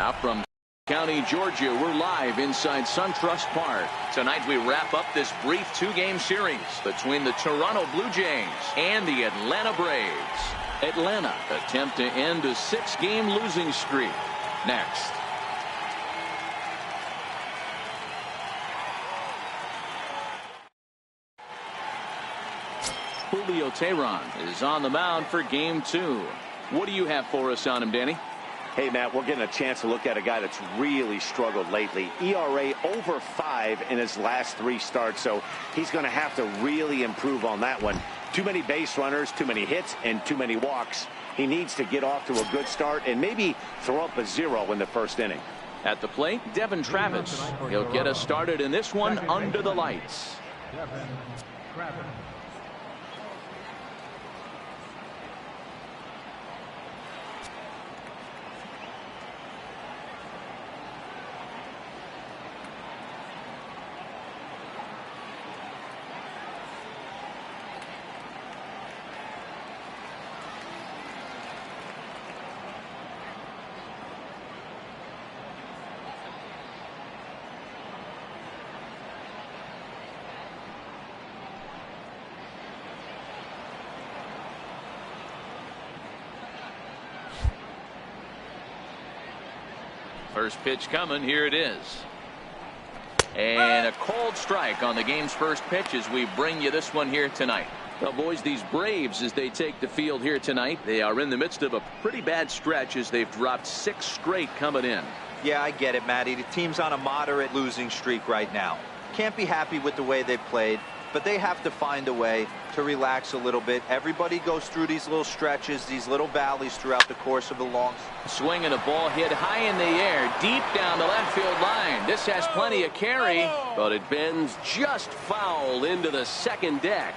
Now from County, Georgia, we're live inside SunTrust Park. Tonight we wrap up this brief two-game series between the Toronto Blue Jays and the Atlanta Braves. Atlanta attempt to end a 6-game losing streak. Next. Julio Teheran is on the mound for game 2. What do you have for us on him, Danny? Hey, Matt, we're getting a chance to look at a guy that's really struggled lately. ERA over 5 in his last 3 starts, so he's going to have to really improve on that one. Too many base runners, too many hits, and too many walks. He needs to get off to a good start and maybe throw up a 0 in the first inning. At the plate, Devin Travis. He'll get us started in this one under the lights. Devin Travis. First pitch coming. Here it is. And a cold strike on the game's first pitch as we bring you this one here tonight. Well, boys, these Braves, as they take the field here tonight, they are in the midst of a pretty bad stretch as they've dropped 6 straight coming in. Yeah, I get it, Matty. The team's on a moderate losing streak right now. Can't be happy with the way they've played, but they have to find a way to relax a little bit. Everybody goes through these little stretches, these little valleys throughout the course of a long. Swinging a ball hit high in the air, deep down the left field line. This has plenty of carry, but it bends just foul into the second deck.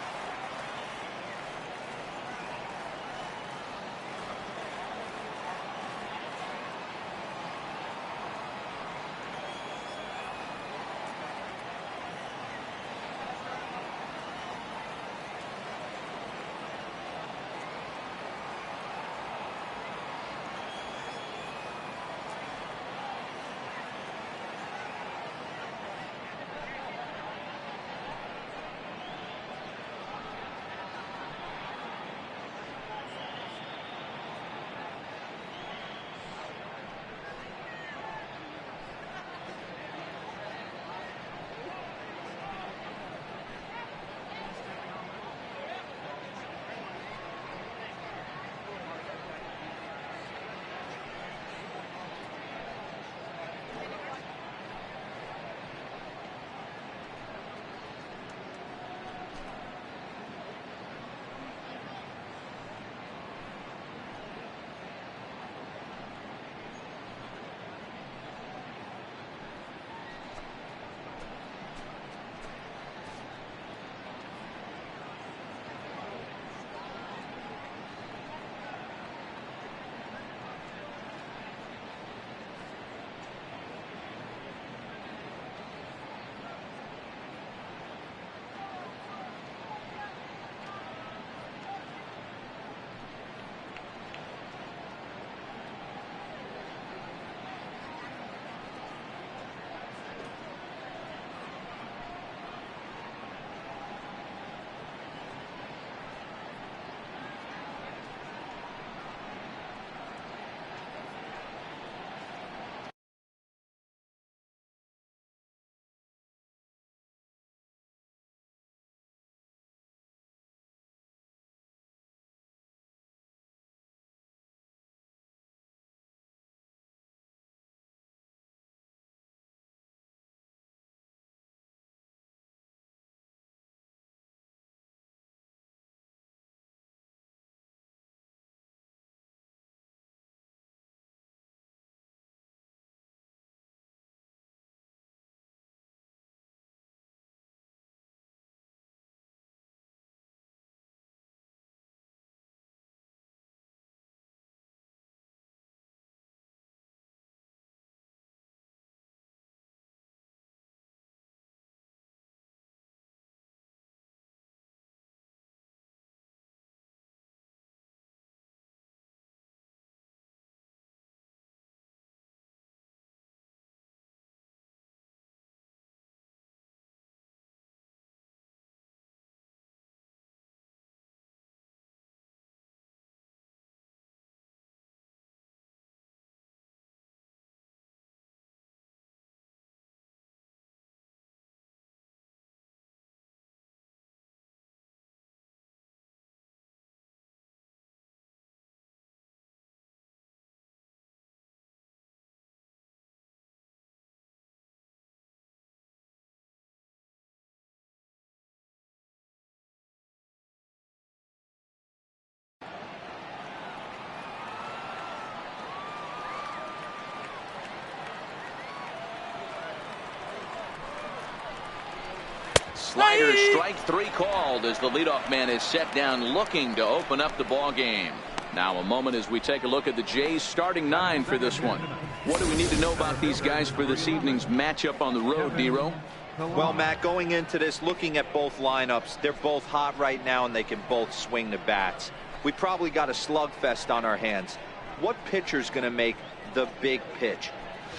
Slider, strike three called as the leadoff man is set down looking to open up the ball game. Now a moment as we take a look at the Jays starting nine for this one. What do we need to know about these guys for this evening's matchup on the road, D-Row? Well, Matt, going into this, looking at both lineups, they're both hot right now and they can both swing the bats. We probably got a slugfest on our hands. What pitcher's going to make the big pitch?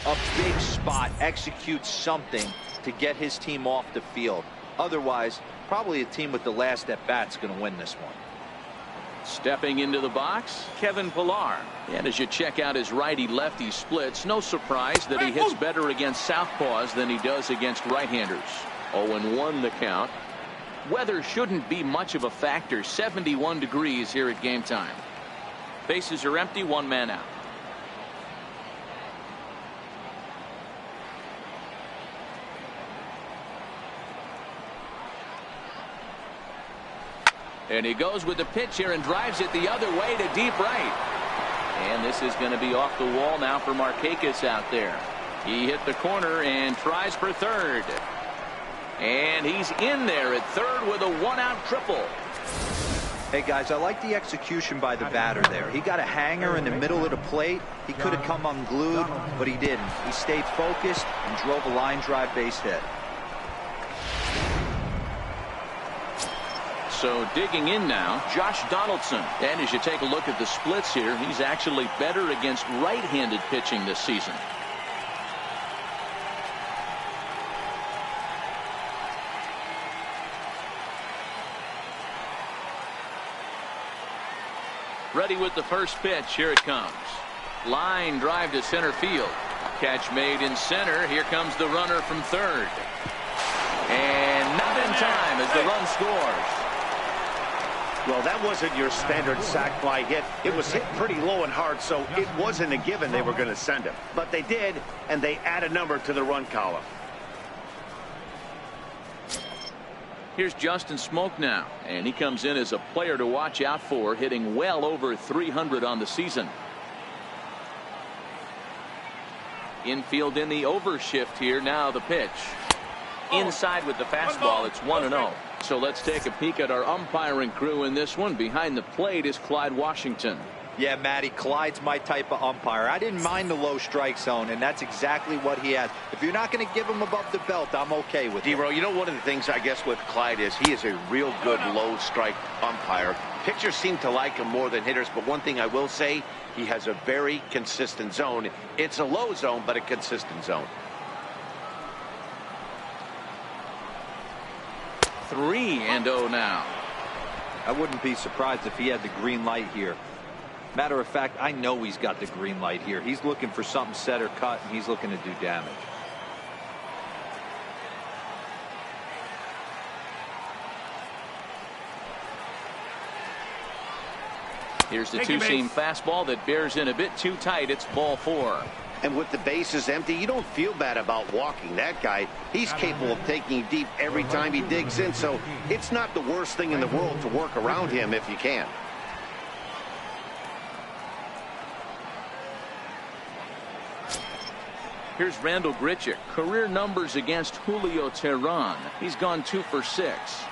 A big spot, execute something to get his team off the field. Otherwise, probably a team with the last at bat's going to win this one. Stepping into the box, Kevin Pillar. And as you check out his righty-lefty splits, no surprise that he hits better against southpaws than he does against right-handers. 0-1 the count. Weather shouldn't be much of a factor. 71 degrees here at game time. Bases are empty, one man out. And he goes with the pitch here and drives it the other way to deep right. And this is going to be off the wall now for Markakis out there. He hit the corner and tries for third. And he's in there at third with a one-out triple. Hey, guys, I like the execution by the batter there. He got a hanger in the middle of the plate. He could have come unglued, but he didn't. He stayed focused and drove a line drive base hit. So digging in now, Josh Donaldson. And as you take a look at the splits here, he's actually better against right-handed pitching this season. Ready with the first pitch. Here it comes. Line drive to center field. Catch made in center. Here comes the runner from third. And not in time as the run scores. Well, that wasn't your standard sac fly hit. It was hit pretty low and hard, so it wasn't a given they were going to send him. But they did, and they add a number to the run column. Here's Justin Smoke now, and he comes in as a player to watch out for, hitting well over 300 on the season. Infield in the overshift here. Now the pitch. Inside with the fastball. It's 1-0. So let's take a peek at our umpiring crew in this one. Behind the plate is Clyde Washington. Yeah, Matty, Clyde's my type of umpire. I didn't mind the low strike zone, and that's exactly what he has. If you're not going to give him above the belt, I'm okay with it. D-Row, you know, one of the things I guess with Clyde is he is a real good low strike umpire. Pitchers seem to like him more than hitters, but one thing I will say, he has a very consistent zone. It's a low zone, but a consistent zone. 3-0 now. I wouldn't be surprised if he had the green light here. Matter of fact, I know he's got the green light here. He's looking for something set or cut, and he's looking to do damage. Here's the two-seam fastball that bears in a bit too tight. It's ball 4. And with the bases empty, you don't feel bad about walking that guy. He's capable of taking deep every time he digs in, so it's not the worst thing in the world to work around him if you can. Here's Randall Grichuk. Career numbers against Julio Teheran. He's gone 2 for 6.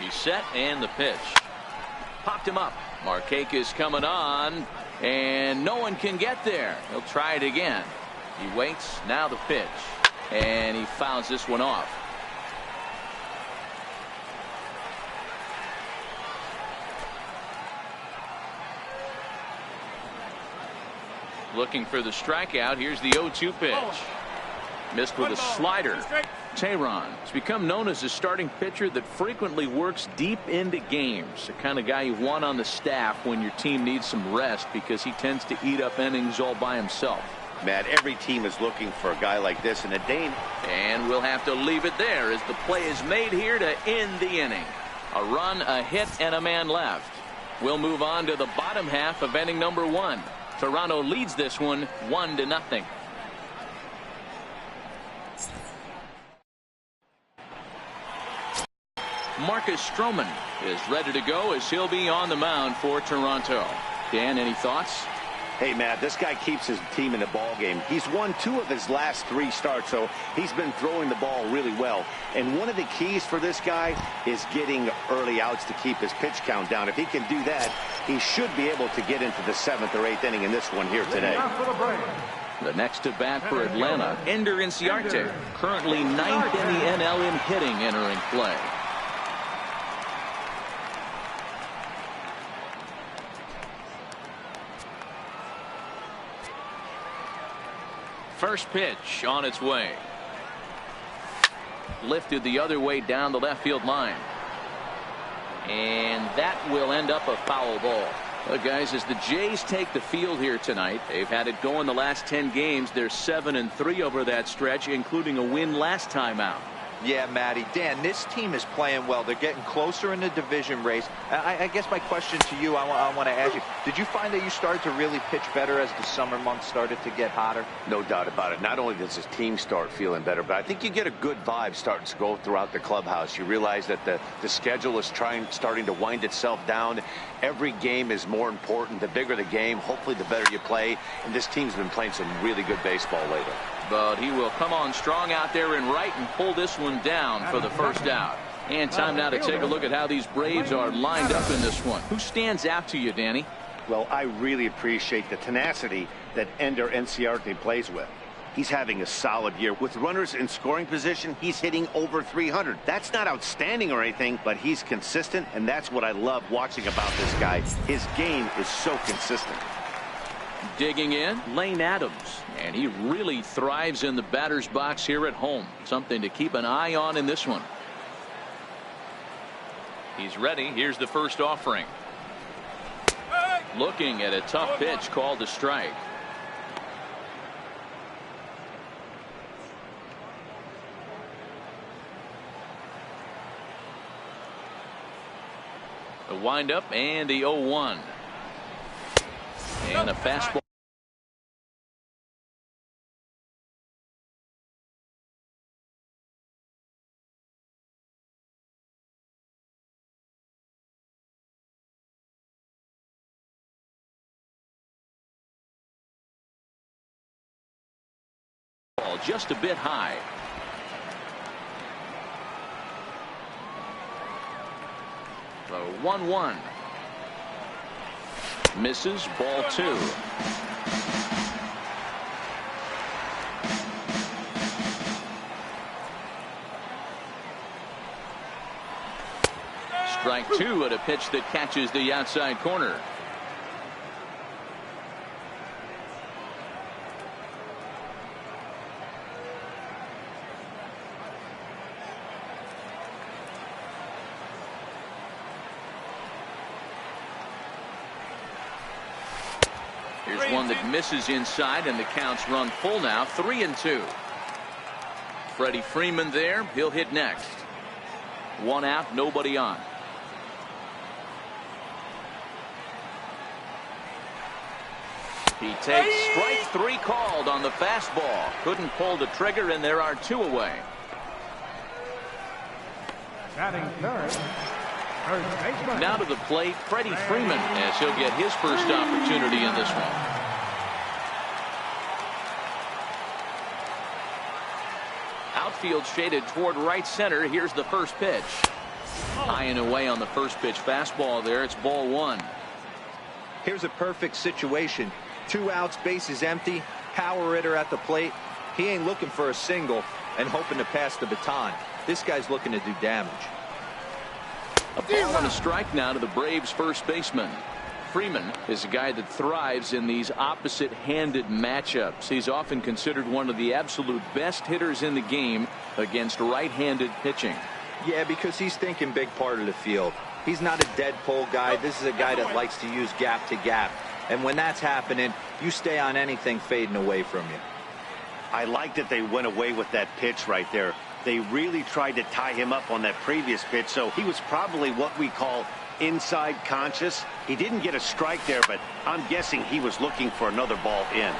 He's set, and the pitch. Popped him up. Markakis coming on, and no one can get there. He'll try it again. He waits. Now the pitch, and he fouls this one off. Looking for the strikeout. Here's the 0-2 pitch. Missed with a slider. Tehran has become known as a starting pitcher that frequently works deep into games. The kind of guy you want on the staff when your team needs some rest, because he tends to eat up innings all by himself. Matt, every team is looking for a guy like this in a day. And we'll have to leave it there as the play is made here to end the inning. A run, a hit, and a man left. We'll move on to the bottom half of inning number 1. Toronto leads this one 1-0. Marcus Stroman is ready to go as he'll be on the mound for Toronto. Dan, any thoughts? Hey, Matt, this guy keeps his team in the ball game. He's won 2 of his last 3 starts, so he's been throwing the ball really well. And one of the keys for this guy is getting early outs to keep his pitch count down. If he can do that, he should be able to get into the 7th or 8th inning in this one here today. The next to bat for Atlanta, Ender Inciarte, currently 9th in the NL in hitting, entering play. First pitch on its way. Lifted the other way down the left field line. And that will end up a foul ball. Well, guys, as the Jays take the field here tonight, they've had it going the last 10 games. They're 7-3 over that stretch, including a win last time out. Yeah, Matty. Dan, this team is playing well. They're getting closer in the division race. I guess my question to you, I want to ask you, did you find that you started to really pitch better as the summer months started to get hotter? No doubt about it. Not only does his team start feeling better, but I think you get a good vibe starting to go throughout the clubhouse. You realize that the schedule is starting to wind itself down. Every game is more important. The bigger the game, hopefully the better you play. And this team's been playing some really good baseball lately. But he will come on strong out there in right and pull this one down for the first out. And time now to take a look at how these Braves are lined up in this one. Who stands out to you, Danny? Well, I really appreciate the tenacity that Ender Inciarte plays with. He's having a solid year. With runners in scoring position, he's hitting over 300. That's not outstanding or anything, but he's consistent, and that's what I love watching about this guy. His game is so consistent. Digging in, Lane Adams, and he really thrives in the batter's box here at home. Something to keep an eye on in this one. He's ready. Here's the first offering. Looking at a tough pitch called a strike. The windup and the 0-1. And a fastball. Just a bit high. The 1-1. Misses, ball 2. Strike 2 at a pitch that catches the outside corner. Here's one that misses inside, and the count's run full now, 3-2. Freddie Freeman there. He'll hit next. 1 out, nobody on. He takes strike 3 called on the fastball. Couldn't pull the trigger, and there are 2 away. Batting third. Now to the plate, Freddie Freeman, as he'll get his first opportunity in this one. Outfield shaded toward right center. Here's the first pitch. High and away on the first pitch fastball there. It's ball one. Here's a perfect situation. 2 outs, bases empty, power hitter at the plate. He ain't looking for a single and hoping to pass the baton. This guy's looking to do damage. A ball and a strike now to the Braves first baseman. Freeman is a guy that thrives in these opposite-handed matchups. He's often considered one of the absolute best hitters in the game against right-handed pitching. Yeah, because he's thinking big part of the field. He's not a dead pull guy. This is a guy that likes to use gap to gap. And when that's happening, you stay on anything fading away from you. I like that they went away with that pitch right there. They really tried to tie him up on that previous pitch, so he was probably what we call inside conscious. He didn't get a strike there, but I'm guessing he was looking for another ball in.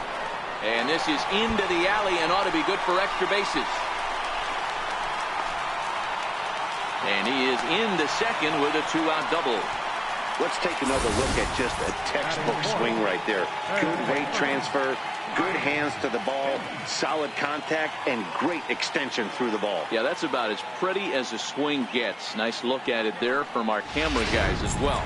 And this is into the alley and ought to be good for extra bases. And he is into second with a 2-out double. Let's take another look at just a textbook swing right there. Good weight transfer, good hands to the ball, solid contact, and great extension through the ball. Yeah, that's about as pretty as a swing gets. Nice look at it there from our camera guys as well.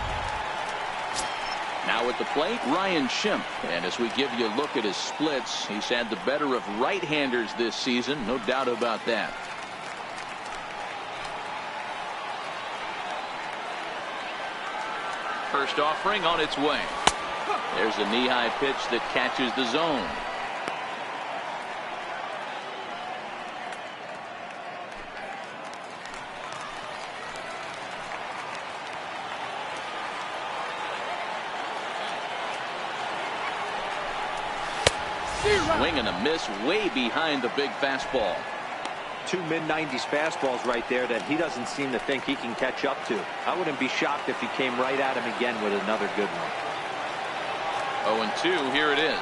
Now at the plate, Ryan Schimpf. And as we give you a look at his splits, he's had the better of right-handers this season, no doubt about that. First offering on its way. There's a knee-high pitch that catches the zone. Swing and a miss way behind the big fastball. 2 mid-90s fastballs right there that he doesn't seem to think he can catch up to. I wouldn't be shocked if he came right at him again with another good one. 0-2, here it is.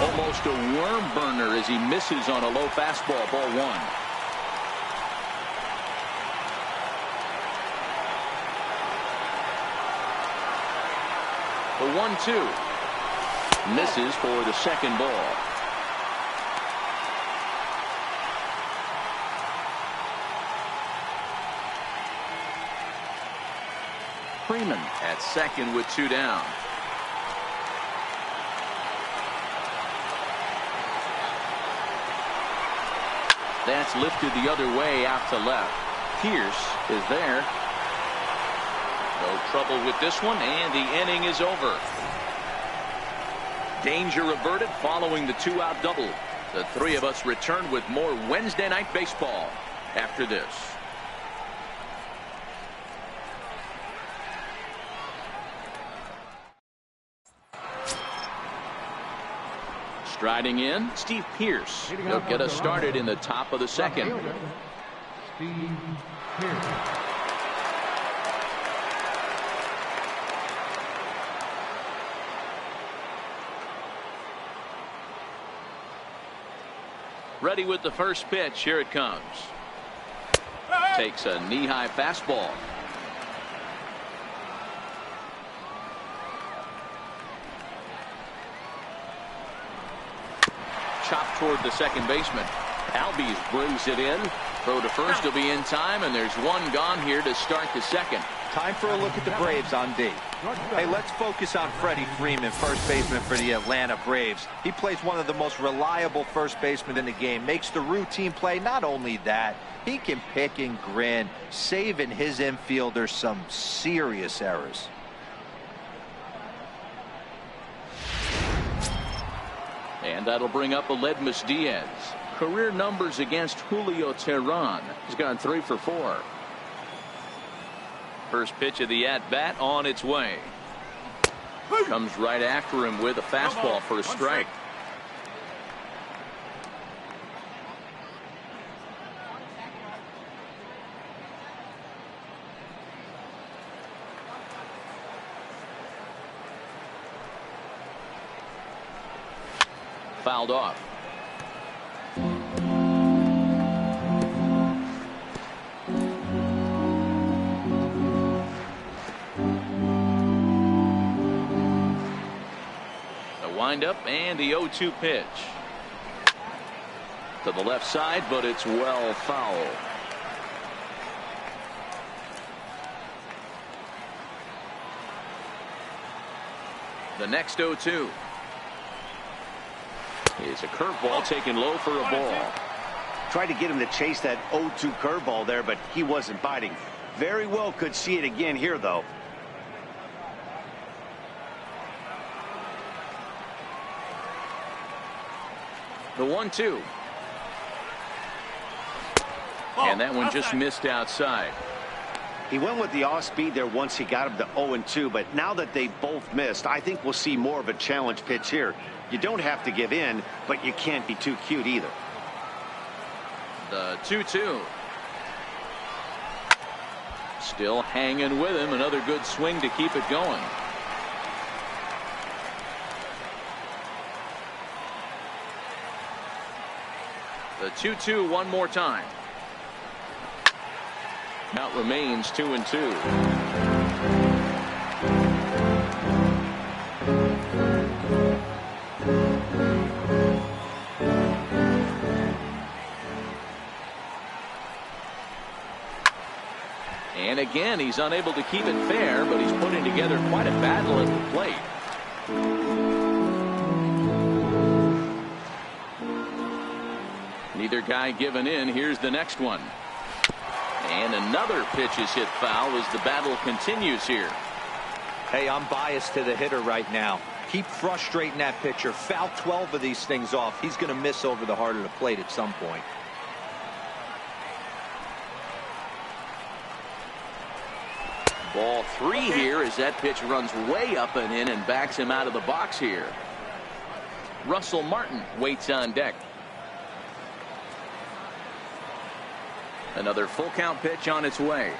Almost a worm burner as he misses on a low fastball, ball one. The 1-2. Misses for the second ball. Freeman at second with 2 down. That's lifted the other way out to left. Pierce is there. No trouble with this one, and the inning is over. Danger averted following the 2-out double. The three of us return with more Wednesday Night Baseball after this. Striding in, Steve Pierce. He'll get us started in the top of the second. Steve Pierce. Ready with the first pitch. Here it comes. Takes a knee-high fastball. Chopped toward the second baseman. Albies brings it in. Throw to first will be in time, and there's one gone here to start the second. Time for a look at the Braves on D. Hey, let's focus on Freddie Freeman, first baseman for the Atlanta Braves. He plays one of the most reliable first basemen in the game, makes the routine play. Not only that, he can pick and grin, saving his infielders some serious errors. And that'll bring up Aledmys Diaz. Career numbers against Julio Teheran. He's gone 3 for 4. First pitch of the at-bat on its way. Comes right after him with a fastball for a strike. Fouled off. Windup and the 0-2 pitch to the left side, but it's well foul. The next 0-2 is a curveball taken low for a ball. Tried to get him to chase that 0-2 curveball there, but he wasn't biting. Very well could see it again here, though. The 1-2. And that one just missed outside. He went with the off speed there once he got him to 0-2, but now that they both missed, I think we'll see more of a challenge pitch here. You don't have to give in, but you can't be too cute either. The 2-2. Still hanging with him. Another good swing to keep it going. The 2-2 one more time. Count remains 2-2. And again, he's unable to keep it fair, but he's putting together quite a battle at the plate. Neither guy giving in. Here's the next one. And another pitch is hit foul as the battle continues here. Hey, I'm biased to the hitter right now. Keep frustrating that pitcher. Foul 12 of these things off. He's going to miss over the heart of the plate at some point. Ball 3 here as that pitch runs way up and in and backs him out of the box here. Russell Martin waits on deck. Another full count pitch on its way.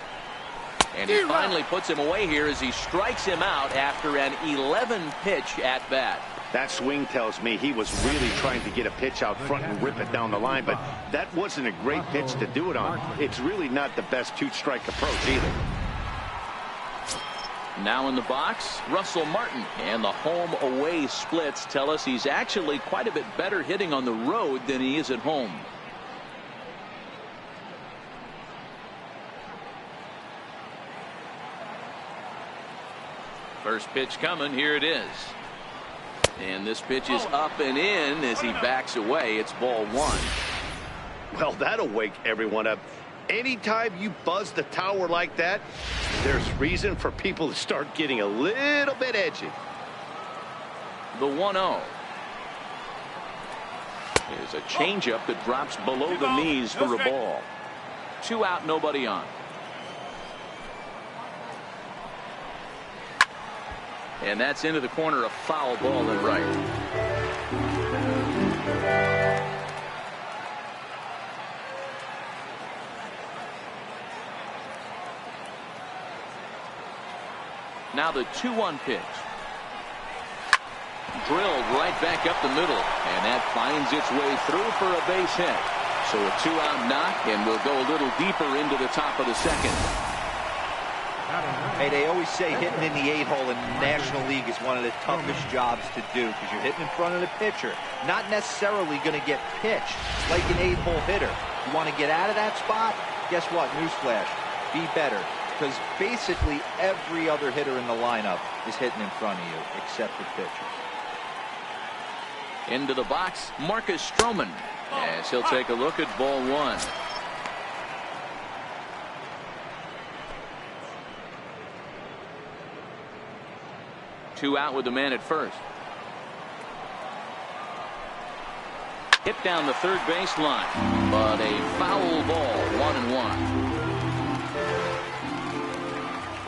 And he finally puts him away here as he strikes him out after an 11 pitch at bat. That swing tells me he was really trying to get a pitch out front and rip it down the line, but that wasn't a great pitch to do it on. It's really not the best two-strike approach either. Now in the box, Russell Martin, and the home-away splits tell us he's actually quite a bit better hitting on the road than he is at home. First pitch coming. Here it is. And this pitch is up and in as he backs away. It's ball 1. Well, that'll wake everyone up. Anytime you buzz the tower like that, there's reason for people to start getting a little bit edgy. The 1-0 is a changeup that drops below the knees for a ball. 2 out, nobody on. And that's into the corner, a foul ball and right. Now the 2-1 pitch. Drilled right back up the middle, and that finds its way through for a base hit. So a 2-out knock, and we'll go a little deeper into the top of the second. Hey, they always say hitting in the 8-hole in the National League is one of the toughest jobs to do because you're hitting in front of the pitcher. Not necessarily going to get pitched like an 8-hole hitter. You want to get out of that spot? Guess what? Newsflash. Be better. Because basically every other hitter in the lineup is hitting in front of you except the pitcher. Into the box, Marcus Stroman, as he'll take a look at ball 1. Two out with the man at first. Hit down the third base line, but a foul ball. 1-1.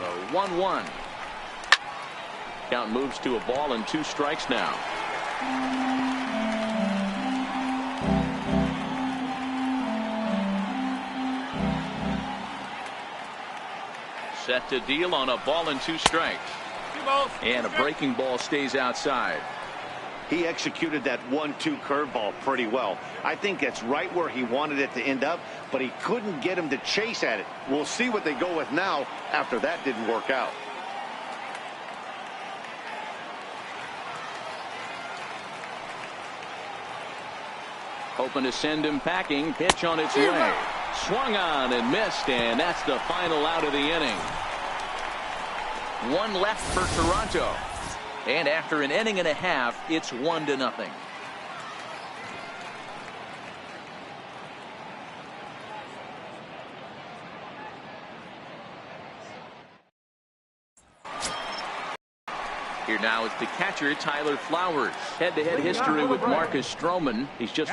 The 1-1. Count moves to a ball and 2 strikes now. Set to deal on a ball and 2 strikes. And a breaking ball stays outside. He executed that 1-2 curveball pretty well. I think that's right where he wanted it to end up, but he couldn't get him to chase at it. We'll see what they go with now after that didn't work out. Hoping to send him packing. Pitch on its way. Swung on and missed, and that's the final out of the inning. 1 left for Toronto. And after an inning and a half, it's 1-0. Here now is the catcher, Tyler Flowers. Head-to-head history with Marcus Stroman. He's just...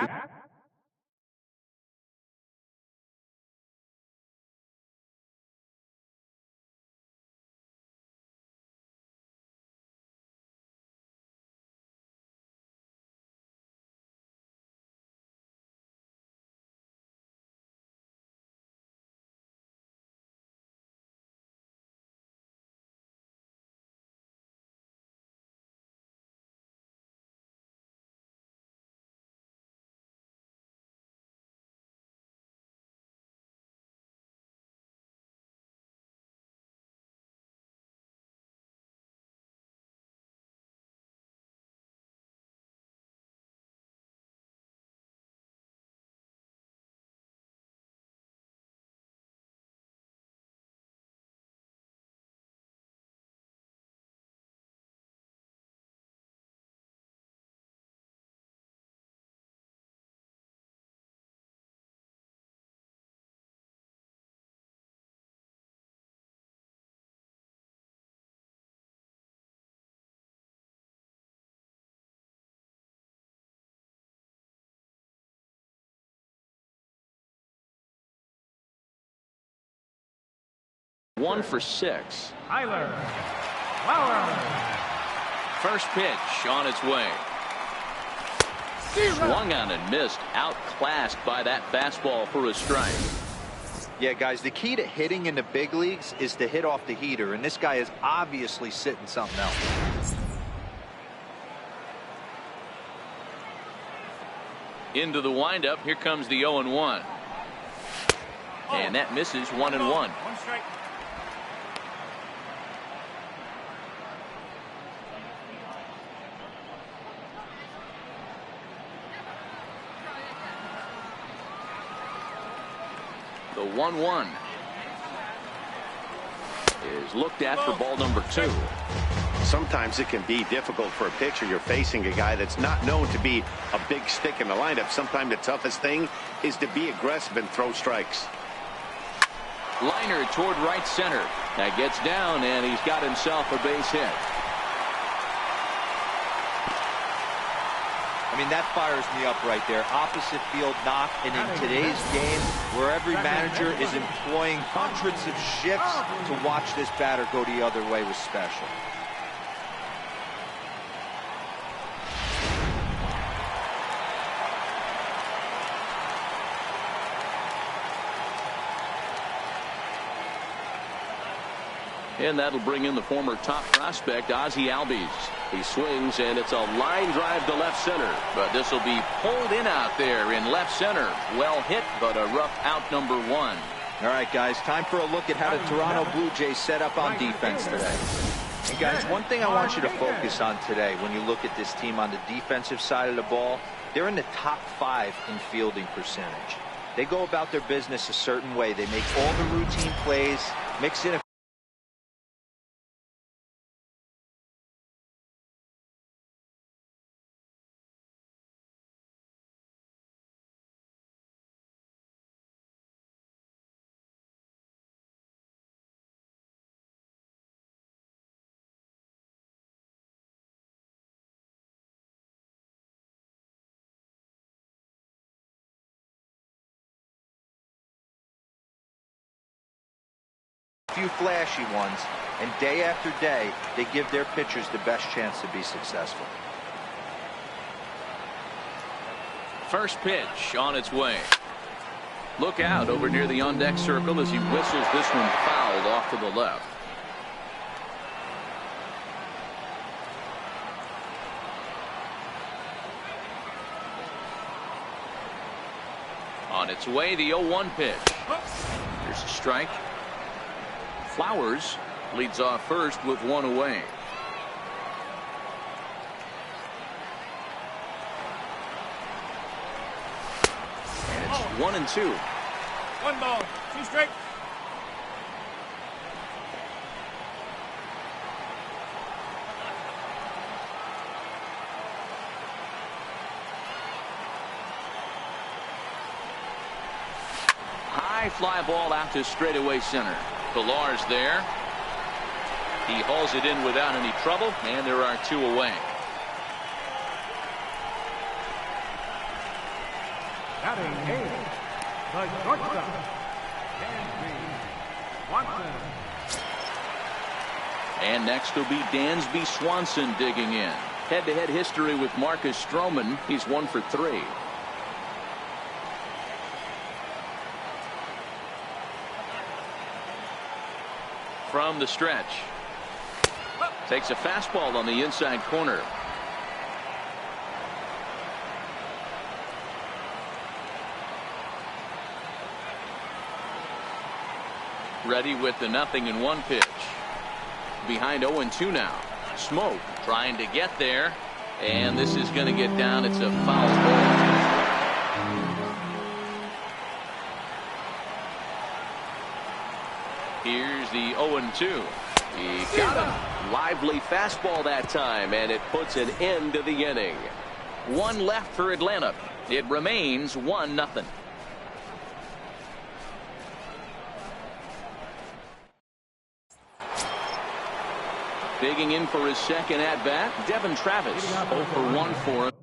One for 6. Tyler Flowers. First pitch on its way. Swung on and missed. Outclassed by that fastball for a strike. Yeah, guys, the key to hitting in the big leagues is to hit off the heater, and this guy is obviously sitting something else. Into the windup. Here comes the 0-1. And that misses 1-1. One strike. The 1-1 is looked at for ball number 2. Sometimes it can be difficult for a pitcher. You're facing a guy that's not known to be a big stick in the lineup. Sometimes the toughest thing is to be aggressive and throw strikes. Liner toward right center. That gets down, and he's got himself a base hit. I mean, that fires me up right there. Opposite field knock. And in today's game, where every manager is employing hundreds of shifts, to watch this batter go the other way was special. And that'll bring in the former top prospect, Ozzie Albies. He swings, and it's a line drive to left center. But this will be pulled in out there in left center. Well hit, but a rough out number 1. All right, guys, time for a look at how the Toronto Blue Jays set up on defense today. And, guys, one thing I want you to focus on today when you look at this team on the defensive side of the ball, they're in the top 5 in fielding percentage. They go about their business a certain way. They make all the routine plays, mix in a few flashy ones, and day after day they give their pitchers the best chance to be successful. First pitch on its way. Look out over near the on-deck circle as he whistles this one fouled off to the left. On its way, the 0-1 pitch. Here's a strike. Flowers leads off first with 1 away. And it's 1-2. 1 ball, 2 strikes. High fly ball out to straightaway center. Pilar's there. He hauls it in without any trouble, and there are 2 away. Batting eighth, the shortstop, Dansby Swanson. And next will be Dansby Swanson digging in. Head-to-head history with Marcus Stroman. He's 1 for 3. From the stretch. Takes a fastball on the inside corner. Ready with the 0-1 pitch. Behind 0-2 now. Smoke trying to get there. And this is going to get down. It's a foul ball. Here's the 0-2. He got him. Lively fastball that time, and it puts an end to the inning. 1 left for Atlanta. It remains 1-0. Digging in for his second at bat, Devin Travis. 0 for 1 for him.